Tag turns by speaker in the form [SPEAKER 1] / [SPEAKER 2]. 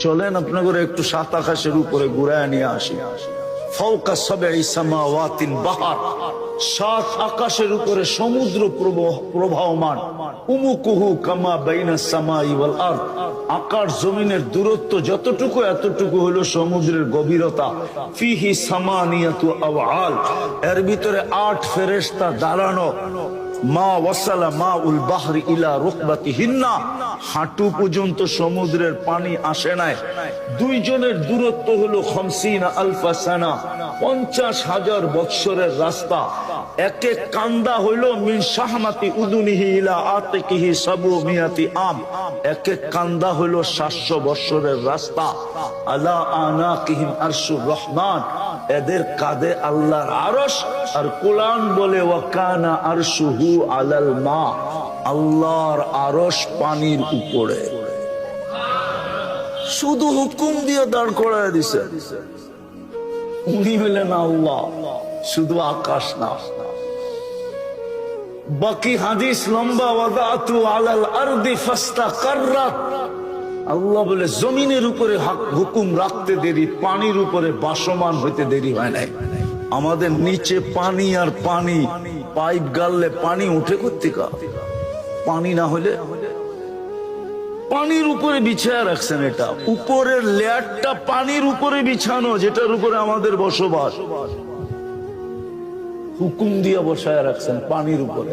[SPEAKER 1] চলেন আপনাদের একটু সাত আকাশের উপরে ঘুরায় নিয়ে আসি। ফাওকা সাবঈ সামাওয়াতিন বাহার, সাত আকাশের উপরে সমুদ্র প্রবাহমান। উমুকুহু কামা বাইনাস সামাই ওয়াল আরদ, আকাশ জমিনের দূরত্ব যতটুকু এতটুকু হলো সমুদ্রের গভীরতা। ফিহি সামানিয়াতু আওয়াল, এর ভিতরে 8 ফেরেশতা দাঁড়ানো। মা ওয়াসালা মা উল বাহরি ইলা রুকবাতিহিন্না, হাঁটু পর্যন্ত সমুদ্রের পানি আসে নাই। দুইজনের দূরত্ব হলো 50 আলফা সানা, 50,000 বৎসরের রাস্তা। এক এক কান্দা হইল মিন শাহমাতি উদুনিহি ইলা আতিকিহি সাবু মিয়াতি আম, এক এক কান্দা হইল 700 বৎসরের রাস্তা। আলা আনাকিহিম আরশুর রহমান, এদের কাঁধে আল্লাহর আরশ। আর কোরআন বলে ওয়াকানা আরশুহু আলাল মা, আল্লাহর আরশ পানির উপরে। শুধু হুকুম দিয়ে দাঁড় করায় দিছে। উনি হলেন আল্লাহ, শুধু আকাশ না। বাকি হাদিস লম্বা, ওয়াদাতু আলাল আরদি ফাস্তাকাররাত, আল্লাহ বলে জমিনের উপরে হুকুম রাখতে দেরি, পানির উপরে বাসমান হইতে দেরি হয় নাই। আমাদের নিচে পানি আর পানি, পাইপ গাললে পানি উঠে কোত্থেকে? পানি না হলে পানির উপরে বিছায়া রাখছেন। এটা উপরের লেয়ারটা পানির উপরে বিছানো, যেটার উপরে আমাদের বসবাস। হুকুম দিয়ে বসায় রাখছেন পানির উপরে।